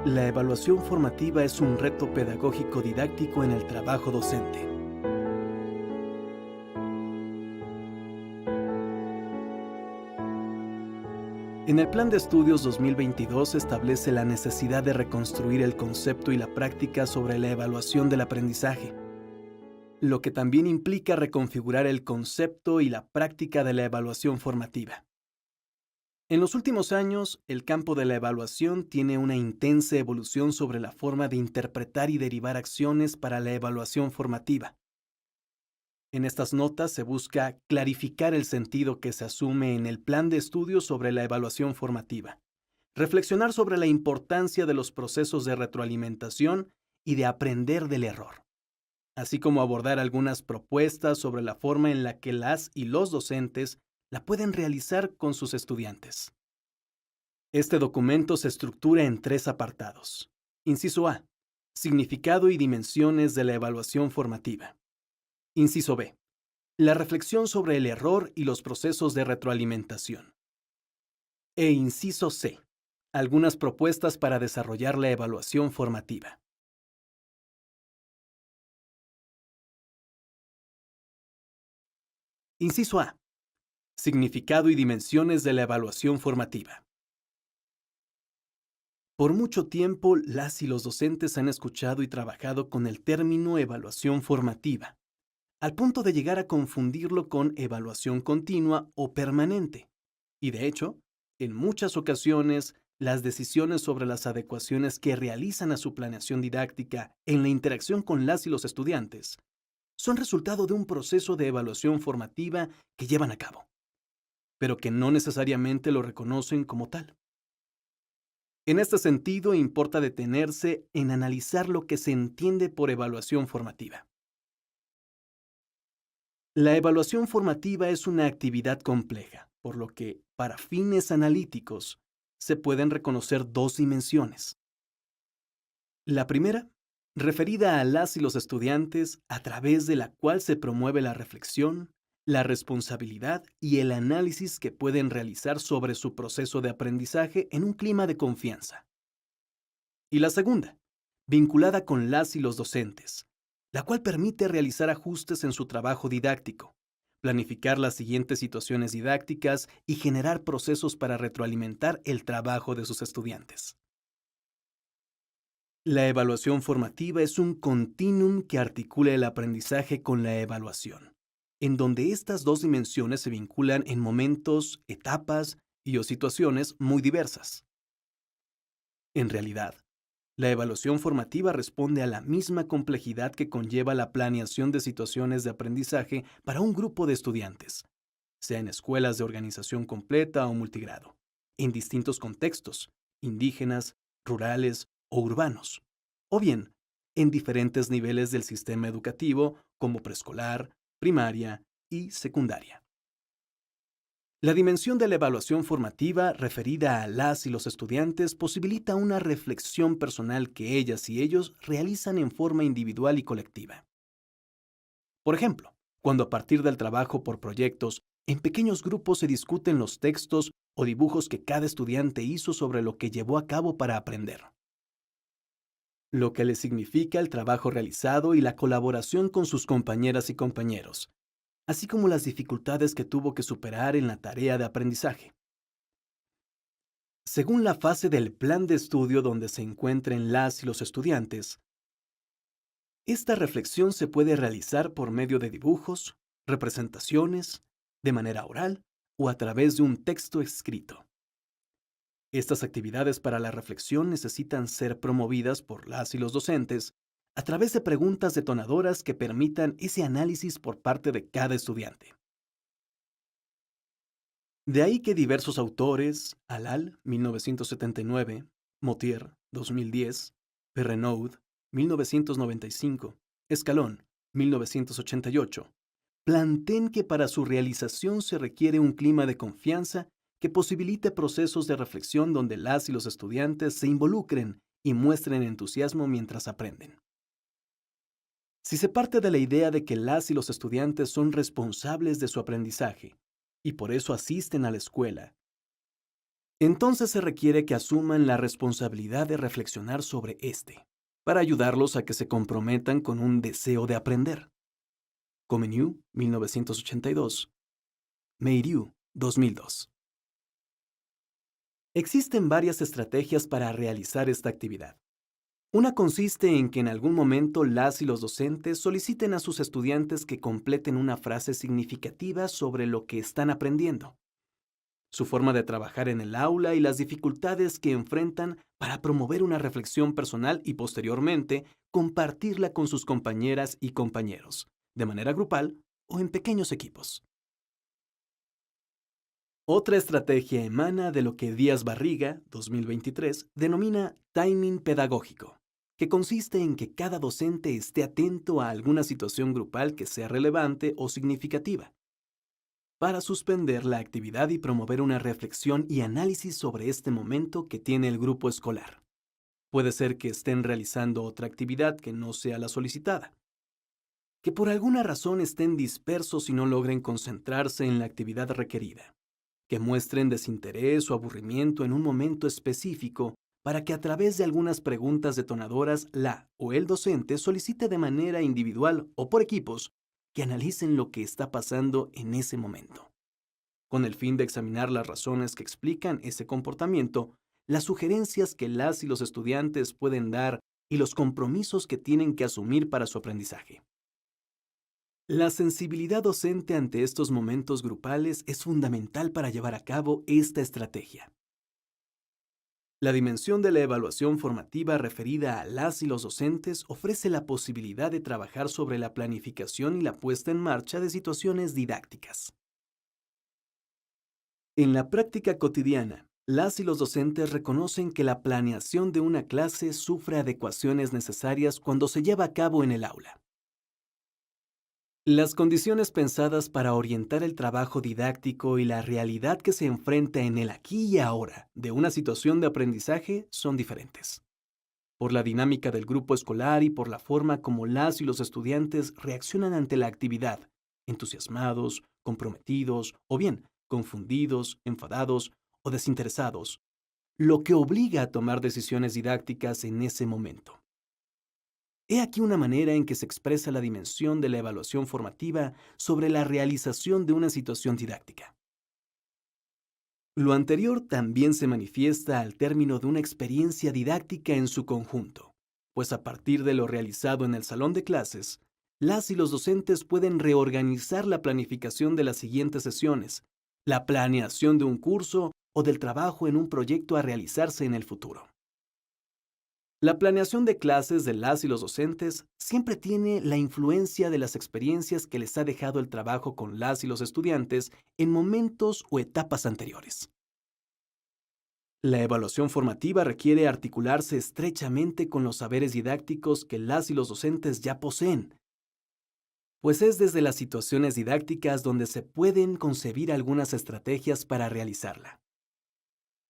La evaluación formativa es un reto pedagógico didáctico en el trabajo docente. En el Plan de Estudios 2022 se establece la necesidad de reconstruir el concepto y la práctica sobre la evaluación del aprendizaje, lo que también implica reconfigurar el concepto y la práctica de la evaluación formativa. En los últimos años, el campo de la evaluación tiene una intensa evolución sobre la forma de interpretar y derivar acciones para la evaluación formativa. En estas notas se busca clarificar el sentido que se asume en el plan de estudios sobre la evaluación formativa, reflexionar sobre la importancia de los procesos de retroalimentación y de aprender del error, así como abordar algunas propuestas sobre la forma en la que las y los docentes la pueden realizar con sus estudiantes. Este documento se estructura en 3 apartados. Inciso A. Significado y dimensiones de la evaluación formativa. Inciso B. La reflexión sobre el error y los procesos de retroalimentación. E inciso C. Algunas propuestas para desarrollar la evaluación formativa. Inciso A. Significado y dimensiones de la evaluación formativa. Por mucho tiempo, las y los docentes han escuchado y trabajado con el término evaluación formativa, al punto de llegar a confundirlo con evaluación continua o permanente. Y de hecho, en muchas ocasiones, las decisiones sobre las adecuaciones que realizan a su planeación didáctica en la interacción con las y los estudiantes son resultado de un proceso de evaluación formativa que llevan a cabo, pero que no necesariamente lo reconocen como tal. En este sentido, importa detenerse en analizar lo que se entiende por evaluación formativa. La evaluación formativa es una actividad compleja, por lo que, para fines analíticos, se pueden reconocer 2 dimensiones. La primera, referida a las y los estudiantes, a través de la cual se promueve la reflexión, la responsabilidad y el análisis que pueden realizar sobre su proceso de aprendizaje en un clima de confianza. Y la segunda, vinculada con las y los docentes, la cual permite realizar ajustes en su trabajo didáctico, planificar las siguientes situaciones didácticas y generar procesos para retroalimentar el trabajo de sus estudiantes. La evaluación formativa es un continuum que articula el aprendizaje con la evaluación, en donde estas 2 dimensiones se vinculan en momentos, etapas y o situaciones muy diversas. En realidad, la evaluación formativa responde a la misma complejidad que conlleva la planeación de situaciones de aprendizaje para un grupo de estudiantes, sea en escuelas de organización completa o multigrado, en distintos contextos, indígenas, rurales o urbanos, o bien en diferentes niveles del sistema educativo como preescolar, primaria y secundaria. La dimensión de la evaluación formativa referida a las y los estudiantes posibilita una reflexión personal que ellas y ellos realizan en forma individual y colectiva. Por ejemplo, cuando a partir del trabajo por proyectos, en pequeños grupos se discuten los textos o dibujos que cada estudiante hizo sobre lo que llevó a cabo para aprender, lo que le significa el trabajo realizado y la colaboración con sus compañeras y compañeros, así como las dificultades que tuvo que superar en la tarea de aprendizaje. Según la fase del plan de estudio donde se encuentren las y los estudiantes, esta reflexión se puede realizar por medio de dibujos, representaciones, de manera oral o a través de un texto escrito. Estas actividades para la reflexión necesitan ser promovidas por las y los docentes a través de preguntas detonadoras que permitan ese análisis por parte de cada estudiante. De ahí que diversos autores, Alal, 1979, Motier, 2010, Perrenaud, 1995, Escalón, 1988, planteen que para su realización se requiere un clima de confianza que posibilite procesos de reflexión donde las y los estudiantes se involucren y muestren entusiasmo mientras aprenden. Si se parte de la idea de que las y los estudiantes son responsables de su aprendizaje y por eso asisten a la escuela, Entonces se requiere que asuman la responsabilidad de reflexionar sobre para ayudarlos a que se comprometan con un deseo de aprender. Comenius, 1982. Meiriu, 2002. Existen varias estrategias para realizar esta actividad. Una consiste en que en algún momento las y los docentes soliciten a sus estudiantes que completen una frase significativa sobre lo que están aprendiendo, su forma de trabajar en el aula y las dificultades que enfrentan para promover una reflexión personal y posteriormente compartirla con sus compañeras y compañeros, de manera grupal o en pequeños equipos. Otra estrategia emana de lo que Díaz Barriga, 2023, denomina timing pedagógico, que consiste en que cada docente esté atento a alguna situación grupal que sea relevante o significativa, para suspender la actividad y promover una reflexión y análisis sobre este momento que tiene el grupo escolar. Puede ser que estén realizando otra actividad que no sea la solicitada, que por alguna razón estén dispersos y no logren concentrarse en la actividad requerida, que muestren desinterés o aburrimiento en un momento específico para que a través de algunas preguntas detonadoras la o el docente solicite de manera individual o por equipos que analicen lo que está pasando en ese momento. Con el fin de examinar las razones que explican ese comportamiento, las sugerencias que las y los estudiantes pueden dar y los compromisos que tienen que asumir para su aprendizaje. La sensibilidad docente ante estos momentos grupales es fundamental para llevar a cabo esta estrategia. La dimensión de la evaluación formativa referida a las y los docentes ofrece la posibilidad de trabajar sobre la planificación y la puesta en marcha de situaciones didácticas. En la práctica cotidiana, las y los docentes reconocen que la planeación de una clase sufre adecuaciones necesarias cuando se lleva a cabo en el aula. Las condiciones pensadas para orientar el trabajo didáctico y la realidad que se enfrenta en el aquí y ahora de una situación de aprendizaje son diferentes. Por la dinámica del grupo escolar y por la forma como las y los estudiantes reaccionan ante la actividad, entusiasmados, comprometidos o bien confundidos, enfadados o desinteresados, lo que obliga a tomar decisiones didácticas en ese momento. He aquí una manera en que se expresa la dimensión de la evaluación formativa sobre la realización de una situación didáctica. Lo anterior también se manifiesta al término de una experiencia didáctica en su conjunto, pues a partir de lo realizado en el salón de clases, las y los docentes pueden reorganizar la planificación de las siguientes sesiones, la planeación de un curso o del trabajo en un proyecto a realizarse en el futuro. La planeación de clases de las y los docentes siempre tiene la influencia de las experiencias que les ha dejado el trabajo con las y los estudiantes en momentos o etapas anteriores. La evaluación formativa requiere articularse estrechamente con los saberes didácticos que las y los docentes ya poseen, pues es desde las situaciones didácticas donde se pueden concebir algunas estrategias para realizarla.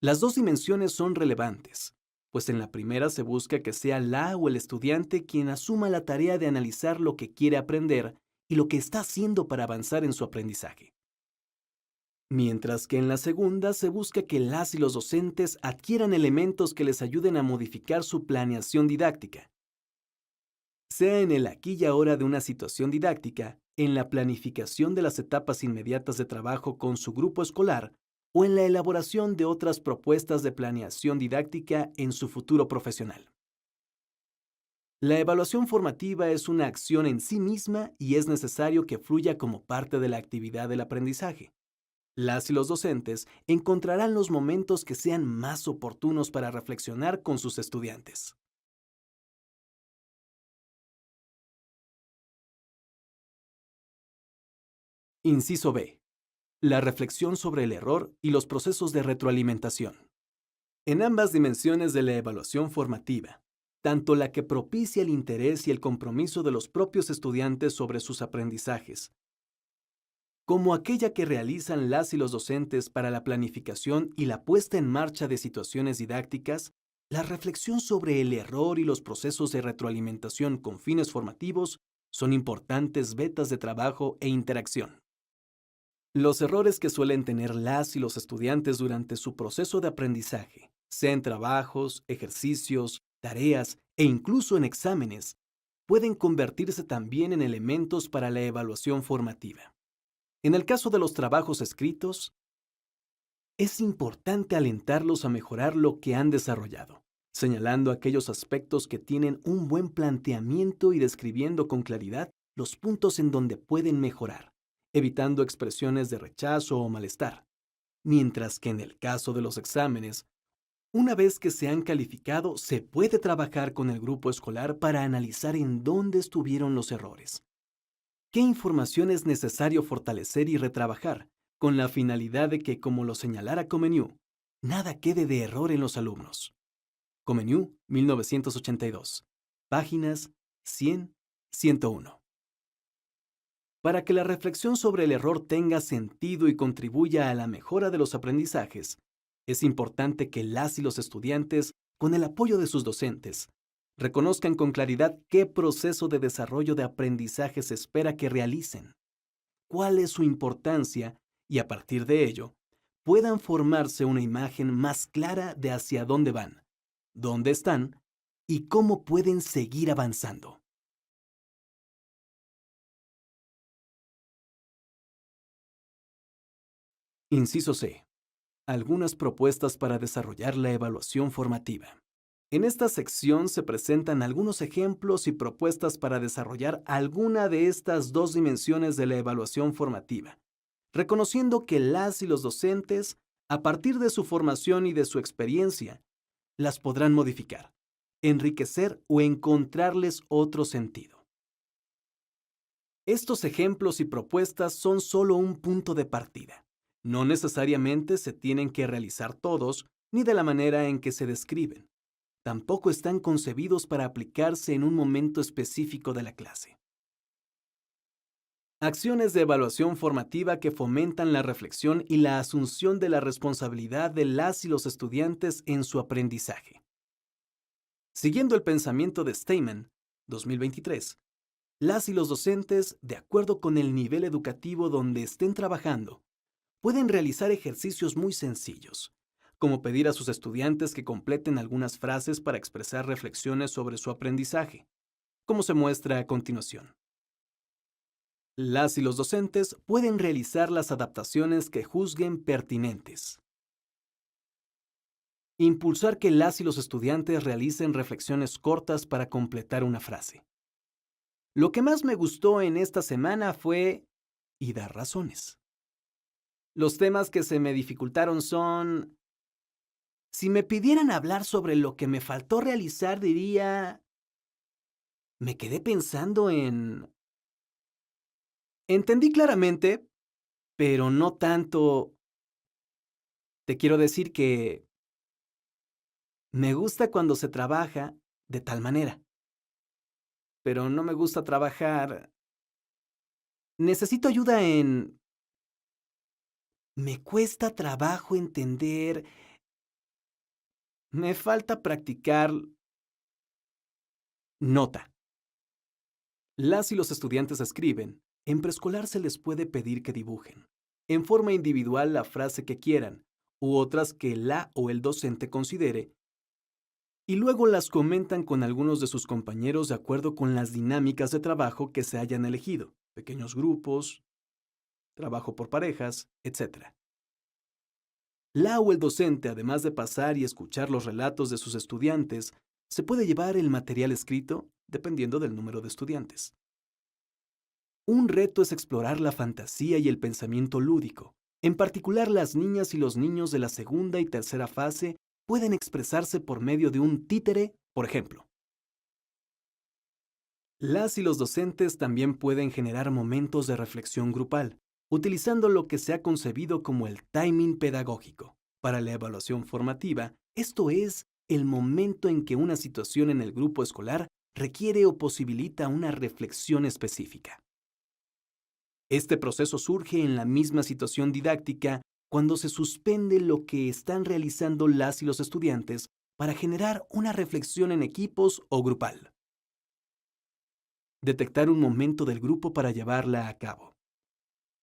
Las dos dimensiones son relevantes, pues en la primera se busca que sea la o el estudiante quien asuma la tarea de analizar lo que quiere aprender y lo que está haciendo para avanzar en su aprendizaje. Mientras que en la segunda se busca que las y los docentes adquieran elementos que les ayuden a modificar su planeación didáctica, sea en el aquí y ahora de una situación didáctica, en la planificación de las etapas inmediatas de trabajo con su grupo escolar o en la elaboración de otras propuestas de planeación didáctica en su futuro profesional. La evaluación formativa es una acción en sí misma y es necesario que fluya como parte de la actividad del aprendizaje. Las y los docentes encontrarán los momentos que sean más oportunos para reflexionar con sus estudiantes. Inciso B. La reflexión sobre el error y los procesos de retroalimentación. En ambas dimensiones de la evaluación formativa, tanto la que propicia el interés y el compromiso de los propios estudiantes sobre sus aprendizajes, como aquella que realizan las y los docentes para la planificación y la puesta en marcha de situaciones didácticas, la reflexión sobre el error y los procesos de retroalimentación con fines formativos son importantes vetas de trabajo e interacción. Los errores que suelen tener las y los estudiantes durante su proceso de aprendizaje, sea en trabajos, ejercicios, tareas e incluso en exámenes, pueden convertirse también en elementos para la evaluación formativa. En el caso de los trabajos escritos, es importante alentarlos a mejorar lo que han desarrollado, señalando aquellos aspectos que tienen un buen planteamiento y describiendo con claridad los puntos en donde pueden mejorar, evitando expresiones de rechazo o malestar. Mientras que en el caso de los exámenes, una vez que se han calificado, se puede trabajar con el grupo escolar para analizar en dónde estuvieron los errores. ¿Qué información es necesario fortalecer y retrabajar, con la finalidad de que, como lo señalara Comenius, nada quede de error en los alumnos? Comenius, 1982, páginas 100-101. Para que la reflexión sobre el error tenga sentido y contribuya a la mejora de los aprendizajes, es importante que las y los estudiantes, con el apoyo de sus docentes, reconozcan con claridad qué proceso de desarrollo de aprendizaje se espera que realicen, cuál es su importancia y a partir de ello, puedan formarse una imagen más clara de hacia dónde van, dónde están y cómo pueden seguir avanzando. Inciso C. Algunas propuestas para desarrollar la evaluación formativa. En esta sección se presentan algunos ejemplos y propuestas para desarrollar alguna de estas dos dimensiones de la evaluación formativa, reconociendo que las y los docentes, a partir de su formación y de su experiencia, las podrán modificar, enriquecer o encontrarles otro sentido. Estos ejemplos y propuestas son solo un punto de partida. No necesariamente se tienen que realizar todos, ni de la manera en que se describen. Tampoco están concebidos para aplicarse en un momento específico de la clase. Acciones de evaluación formativa que fomentan la reflexión y la asunción de la responsabilidad de las y los estudiantes en su aprendizaje. Siguiendo el pensamiento de Steinman, 2023, las y los docentes, de acuerdo con el nivel educativo donde estén trabajando, pueden realizar ejercicios muy sencillos, como pedir a sus estudiantes que completen algunas frases para expresar reflexiones sobre su aprendizaje, como se muestra a continuación. Las y los docentes pueden realizar las adaptaciones que juzguen pertinentes. Impulsar que las y los estudiantes realicen reflexiones cortas para completar una frase. Lo que más me gustó en esta semana fue y dar razones. Los temas que se me dificultaron son: si me pidieran hablar sobre lo que me faltó realizar, diría, me quedé pensando en... Entendí claramente, pero no tanto. Te quiero decir que me gusta cuando se trabaja de tal manera, pero no me gusta trabajar. Necesito ayuda en... Me cuesta trabajo entender. Me falta practicar. Nota. Las y los estudiantes escriben. En preescolar se les puede pedir que dibujen, en forma individual, la frase que quieran, u otras que la o el docente considere, y luego las comentan con algunos de sus compañeros de acuerdo con las dinámicas de trabajo que se hayan elegido, pequeños grupos, trabajo por parejas, etc. La o el docente, además de pasar y escuchar los relatos de sus estudiantes, se puede llevar el material escrito dependiendo del número de estudiantes. Un reto es explorar la fantasía y el pensamiento lúdico. En particular, las niñas y los niños de la segunda y tercera fase pueden expresarse por medio de un títere, por ejemplo. Las y los docentes también pueden generar momentos de reflexión grupal, utilizando lo que se ha concebido como el timing pedagógico. Para la evaluación formativa, esto es el momento en que una situación en el grupo escolar requiere o posibilita una reflexión específica. Este proceso surge en la misma situación didáctica cuando se suspende lo que están realizando las y los estudiantes para generar una reflexión en equipos o grupal. Detectar un momento del grupo para llevarla a cabo.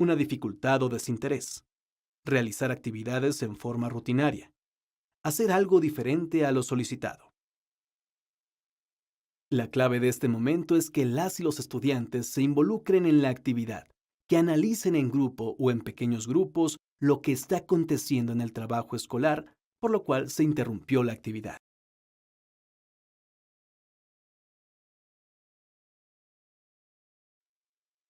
una dificultad o desinterés, realizar actividades en forma rutinaria, hacer algo diferente a lo solicitado. La clave de este momento es que las y los estudiantes se involucren en la actividad, que analicen en grupo o en pequeños grupos lo que está aconteciendo en el trabajo escolar, por lo cual se interrumpió la actividad.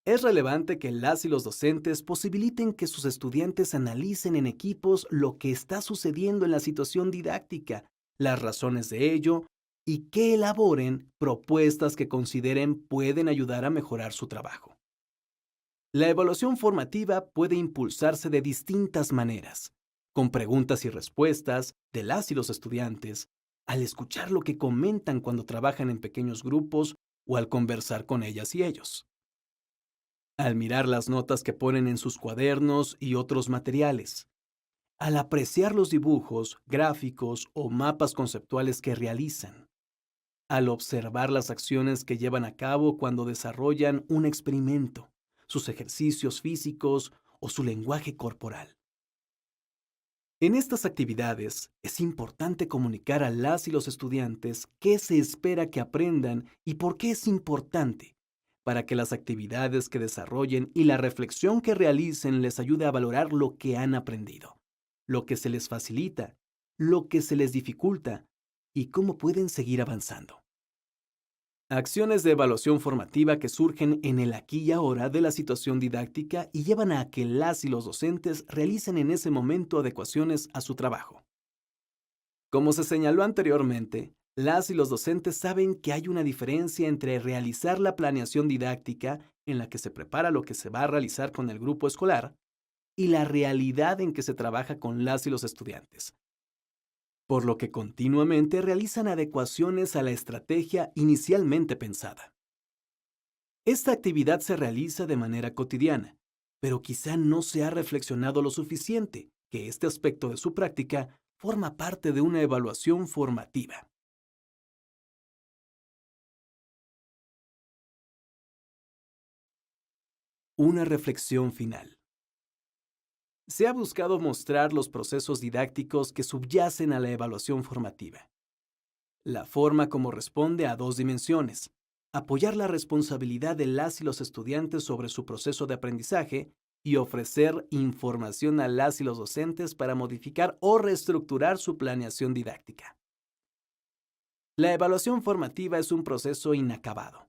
Es relevante que las y los docentes posibiliten que sus estudiantes analicen en equipos lo que está sucediendo en la situación didáctica, las razones de ello y que elaboren propuestas que consideren pueden ayudar a mejorar su trabajo. La evaluación formativa puede impulsarse de distintas maneras, con preguntas y respuestas de las y los estudiantes, al escuchar lo que comentan cuando trabajan en pequeños grupos o al conversar con ellas y ellos. Al mirar las notas que ponen en sus cuadernos y otros materiales, al apreciar los dibujos, gráficos o mapas conceptuales que realizan, al observar las acciones que llevan a cabo cuando desarrollan un experimento, sus ejercicios físicos o su lenguaje corporal. En estas actividades es importante comunicar a las y los estudiantes qué se espera que aprendan y por qué es importante, para que las actividades que desarrollen y la reflexión que realicen les ayude a valorar lo que han aprendido, lo que se les facilita, lo que se les dificulta y cómo pueden seguir avanzando. Acciones de evaluación formativa que surgen en el aquí y ahora de la situación didáctica y llevan a que las y los docentes realicen en ese momento adecuaciones a su trabajo. Como se señaló anteriormente, las y los docentes saben que hay una diferencia entre realizar la planeación didáctica, en la que se prepara lo que se va a realizar con el grupo escolar, y la realidad en que se trabaja con las y los estudiantes, por lo que continuamente realizan adecuaciones a la estrategia inicialmente pensada. Esta actividad se realiza de manera cotidiana, pero quizá no se ha reflexionado lo suficiente que este aspecto de su práctica forma parte de una evaluación formativa. Una reflexión final. Se ha buscado mostrar los procesos didácticos que subyacen a la evaluación formativa. La forma como responde a dos dimensiones: apoyar la responsabilidad de las y los estudiantes sobre su proceso de aprendizaje y ofrecer información a las y los docentes para modificar o reestructurar su planeación didáctica. La evaluación formativa es un proceso inacabado.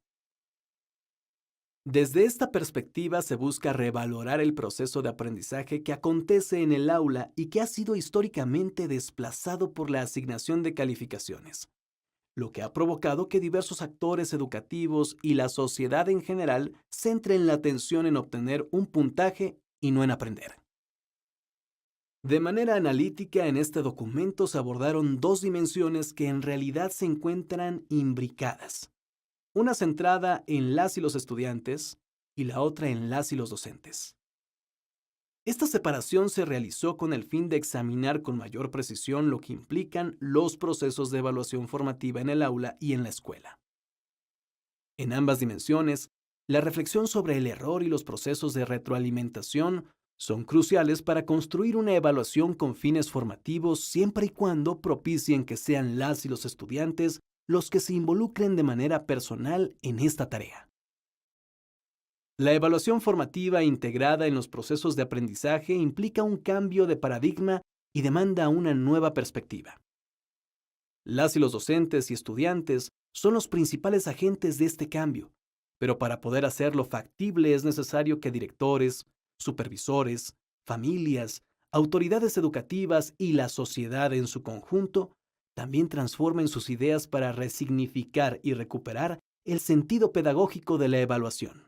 Desde esta perspectiva se busca revalorar el proceso de aprendizaje que acontece en el aula y que ha sido históricamente desplazado por la asignación de calificaciones, lo que ha provocado que diversos actores educativos y la sociedad en general centren la atención en obtener un puntaje y no en aprender. De manera analítica, en este documento se abordaron dos dimensiones que en realidad se encuentran imbricadas: una centrada en las y los estudiantes y la otra en las y los docentes. Esta separación se realizó con el fin de examinar con mayor precisión lo que implican los procesos de evaluación formativa en el aula y en la escuela. En ambas dimensiones, la reflexión sobre el error y los procesos de retroalimentación son cruciales para construir una evaluación con fines formativos, siempre y cuando propicien que sean las y los estudiantes los que se involucren de manera personal en esta tarea. La evaluación formativa integrada en los procesos de aprendizaje implica un cambio de paradigma y demanda una nueva perspectiva. Las y los docentes y estudiantes son los principales agentes de este cambio, pero para poder hacerlo factible es necesario que directores, supervisores, familias, autoridades educativas y la sociedad en su conjunto también transformen sus ideas para resignificar y recuperar el sentido pedagógico de la evaluación.